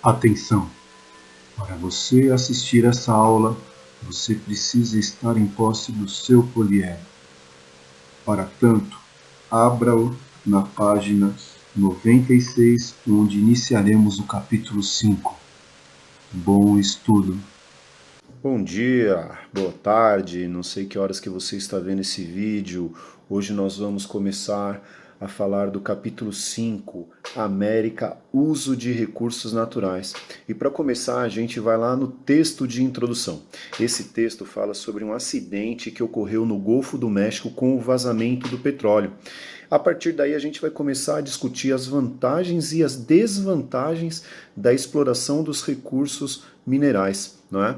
Atenção! Para você assistir essa aula, você precisa estar em posse do seu polier. Para tanto, abra-o na página 96, onde iniciaremos o capítulo 5. Bom estudo! Bom dia, boa tarde, não sei que horas que você está vendo esse vídeo. Hoje nós vamos começar a falar do capítulo 5, América, uso de recursos naturais. E para começar, a gente vai lá no texto de introdução. Esse texto fala sobre um acidente que ocorreu no Golfo do México com o vazamento do petróleo. A partir daí a gente vai começar a discutir as vantagens e as desvantagens da exploração dos recursos minerais, não é?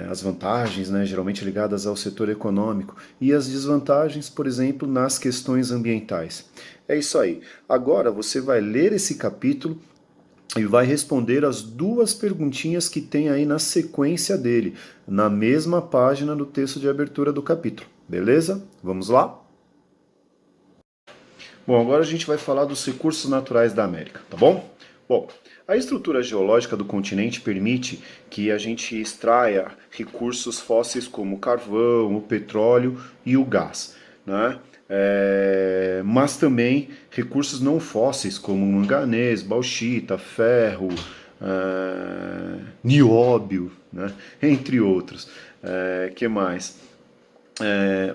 As vantagens, né, geralmente ligadas ao setor econômico, e as desvantagens, por exemplo, nas questões ambientais. É isso aí. Agora você vai ler esse capítulo e vai responder as duas perguntinhas que tem aí na sequência dele, na mesma página do texto de abertura do capítulo. Beleza? Vamos lá? Bom, agora a gente vai falar dos recursos naturais da América, tá bom? Bom, a estrutura geológica do continente permite que a gente extraia recursos fósseis como o carvão, o petróleo e o gás, né? Mas também recursos não fósseis como manganês, bauxita, ferro, nióbio, né? Entre outros. Que mais?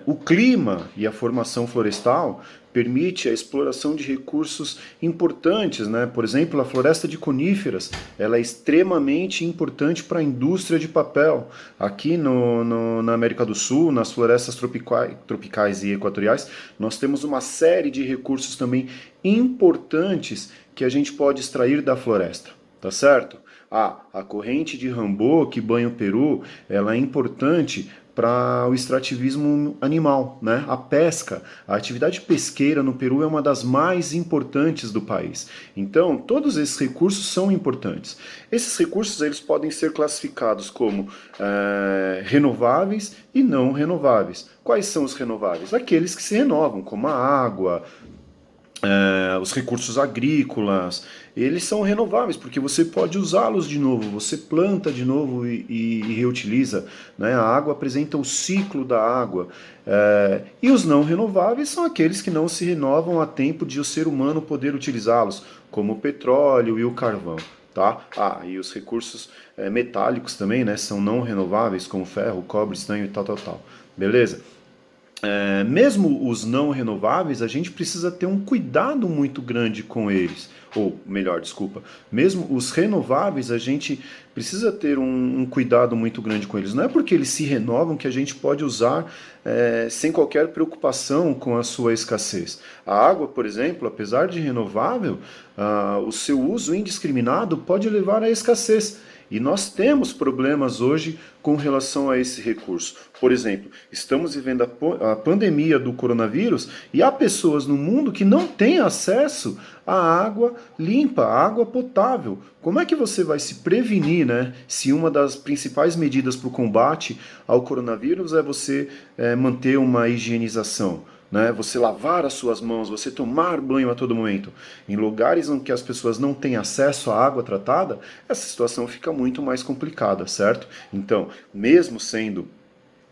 O clima e a formação florestal permite a exploração de recursos importantes, né? Por exemplo, a floresta de coníferas, ela é extremamente importante para a indústria de papel. Aqui na América do Sul, nas florestas tropicais e equatoriais, nós temos uma série de recursos também importantes que a gente pode extrair da floresta, tá certo? A corrente de Rambo, que banha o Peru, ela é importante para o extrativismo animal, né? A pesca, a atividade pesqueira no Peru é uma das mais importantes do país. Então, todos esses recursos são importantes. Esses recursos eles podem ser classificados como renováveis e não renováveis. Quais são os renováveis? Aqueles que se renovam, como a água, os recursos agrícolas, eles são renováveis, porque você pode usá-los de novo, você planta de novo e reutiliza. Né? A água apresenta o ciclo da água. E os não renováveis são aqueles que não se renovam a tempo de o ser humano poder utilizá-los, como o petróleo e o carvão. Tá? E os recursos metálicos também, né, são não renováveis, como ferro, cobre, estanho e tal. Beleza? Mesmo os não renováveis, a gente precisa ter um cuidado muito grande com eles. Ou melhor, desculpa, mesmo os renováveis, a gente precisa ter um cuidado muito grande com eles. Não é porque eles se renovam que a gente pode usar sem qualquer preocupação com a sua escassez. A água, por exemplo, apesar de renovável, o seu uso indiscriminado pode levar à escassez. E nós temos problemas hoje com relação a esse recurso. Por exemplo, estamos vivendo a pandemia do coronavírus e há pessoas no mundo que não têm acesso à água limpa, à água potável. Como é que você vai se prevenir, né? Se uma das principais medidas para o combate ao coronavírus é você manter uma higienização? Né? Você lavar as suas mãos, você tomar banho a todo momento. Em lugares em que as pessoas não têm acesso à água tratada, essa situação fica muito mais complicada, certo? Então, mesmo sendo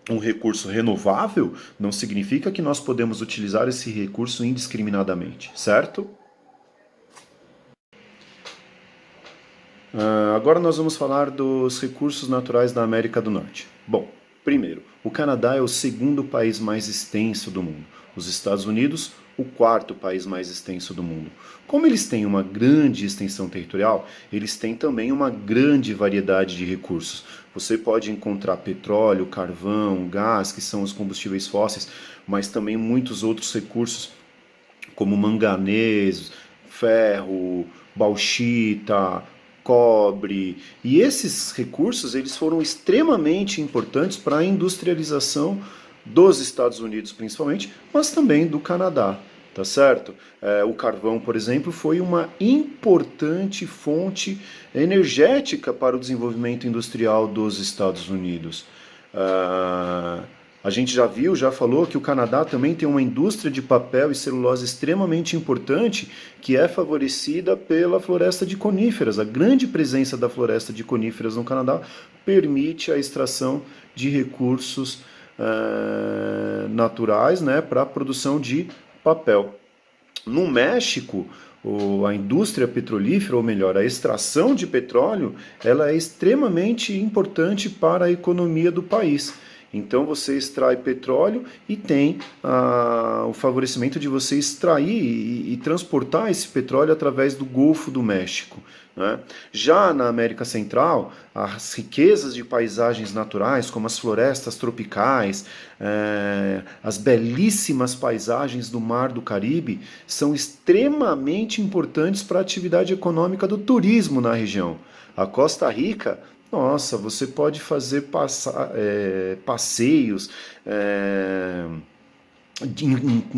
um recurso renovável, não significa que nós podemos utilizar esse recurso indiscriminadamente, certo? Agora nós vamos falar dos recursos naturais da América do Norte. Bom, primeiro, o Canadá é o segundo país mais extenso do mundo. Os Estados Unidos, o quarto país mais extenso do mundo. Como eles têm uma grande extensão territorial, eles têm também uma grande variedade de recursos. Você pode encontrar petróleo, carvão, gás, que são os combustíveis fósseis, mas também muitos outros recursos, como manganês, ferro, bauxita, cobre. E esses recursos eles foram extremamente importantes para a industrialização dos Estados Unidos, principalmente, mas também do Canadá. Tá certo? O carvão, por exemplo, foi uma importante fonte energética para o desenvolvimento industrial dos Estados Unidos. A gente já viu, já falou que o Canadá também tem uma indústria de papel e celulose extremamente importante, que é favorecida pela floresta de coníferas. A grande presença da floresta de coníferas no Canadá permite a extração de recursos naturais, né, para a produção de papel. No México, a indústria petrolífera, ou melhor, a extração de petróleo, ela é extremamente importante para a economia do país. Então você extrai petróleo e tem o favorecimento de você extrair e transportar esse petróleo através do Golfo do México. Né? Já na América Central, as riquezas de paisagens naturais, como as florestas tropicais, as belíssimas paisagens do Mar do Caribe, são extremamente importantes para a atividade econômica do turismo na região. A Costa Rica, nossa, você pode fazer passeios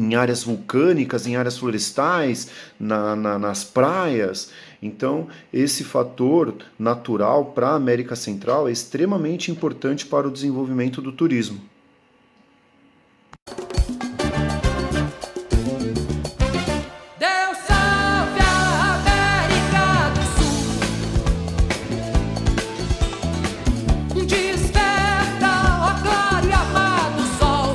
em áreas vulcânicas, em áreas florestais, nas praias. Então, esse fator natural para a América Central é extremamente importante para o desenvolvimento do turismo. Deus salve a América do Sul. Desperta, ó claro e amado sol.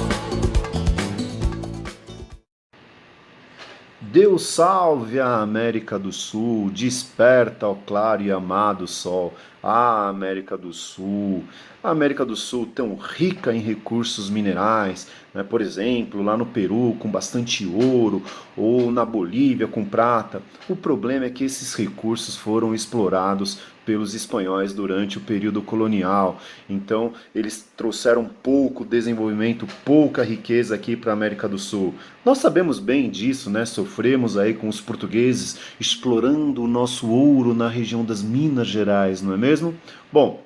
Deus salve a América do Sul, desperta ao claro e amado sol. Ah, América do Sul. A América do Sul tão rica em recursos minerais, né? Por exemplo, lá no Peru com bastante ouro, ou na Bolívia com prata. O problema é que esses recursos foram explorados pelos espanhóis durante o período colonial. Então, eles trouxeram pouco desenvolvimento, pouca riqueza aqui para a América do Sul. Nós sabemos bem disso, né? Sofremos aí com os portugueses explorando o nosso ouro na região das Minas Gerais, não é mesmo? Bom,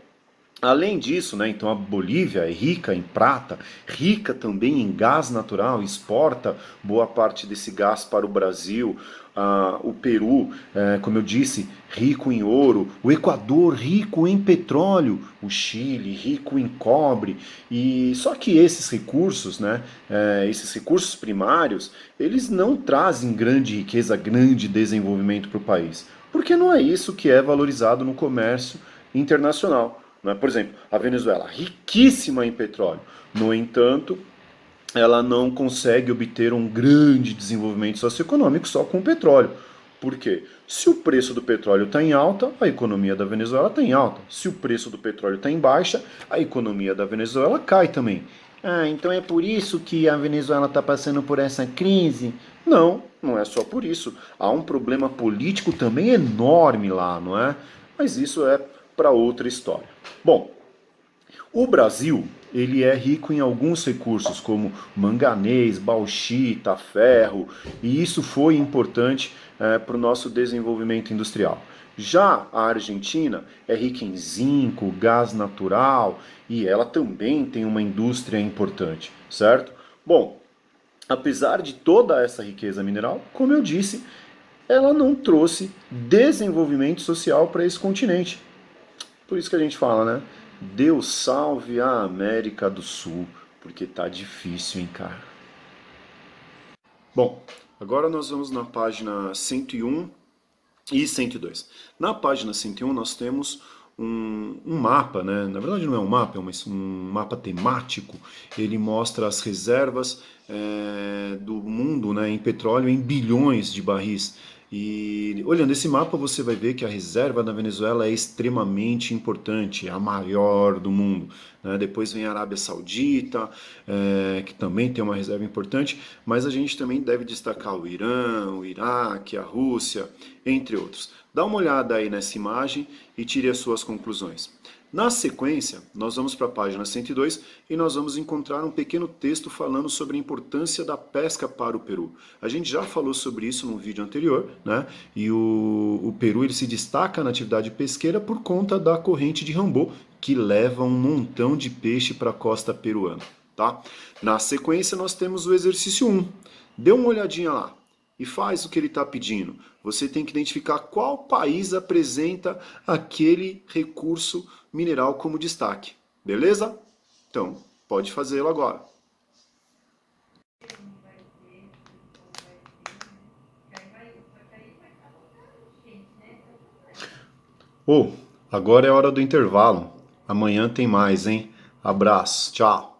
além disso, né, então a Bolívia é rica em prata, rica também em gás natural, exporta boa parte desse gás para o Brasil. O Peru, como eu disse, rico em ouro, o Equador rico em petróleo, o Chile rico em cobre. E só que esses recursos, né, esses recursos primários, eles não trazem grande riqueza, grande desenvolvimento para o país, porque não é isso que é valorizado no comércio internacional. Né? Por exemplo, a Venezuela, riquíssima em petróleo. No entanto, ela não consegue obter um grande desenvolvimento socioeconômico só com o petróleo. Por quê? Se o preço do petróleo está em alta, a economia da Venezuela está em alta. Se o preço do petróleo está em baixa, a economia da Venezuela cai também. Ah, então é por isso que a Venezuela está passando por essa crise? Não, não é só por isso. Há um problema político também enorme lá, não é? Mas isso é para outra história. Bom, o Brasil, ele é rico em alguns recursos, como manganês, bauxita, ferro, e isso foi importante para o nosso desenvolvimento industrial. Já a Argentina é rica em zinco, gás natural, e ela também tem uma indústria importante, certo? Bom, apesar de toda essa riqueza mineral, como eu disse, ela não trouxe desenvolvimento social para esse continente. Por isso que a gente fala, né? Deus salve a América do Sul, porque tá difícil, hein, cara? Bom, agora nós vamos na página 101 e 102. Na página 101 nós temos um mapa, né? Na verdade não é um mapa, é um mapa temático. Ele mostra as reservas do mundo, né, em petróleo em bilhões de barris. E olhando esse mapa você vai ver que a reserva da Venezuela é extremamente importante, é a maior do mundo. Né? Depois vem a Arábia Saudita, que também tem uma reserva importante, mas a gente também deve destacar o Irã, o Iraque, a Rússia, entre outros. Dá uma olhada aí nessa imagem e tire as suas conclusões. Na sequência, nós vamos para a página 102 e nós vamos encontrar um pequeno texto falando sobre a importância da pesca para o Peru. A gente já falou sobre isso no vídeo anterior, né? E o Peru ele se destaca na atividade pesqueira por conta da corrente de Rambô, que leva um montão de peixe para a costa peruana. Tá? Na sequência, nós temos o exercício 1. Dê uma olhadinha lá e faz o que ele está pedindo. Você tem que identificar qual país apresenta aquele recurso mineral como destaque. Beleza? Então, pode fazê-lo agora. Agora é hora do intervalo. Amanhã tem mais, hein? Abraço, tchau.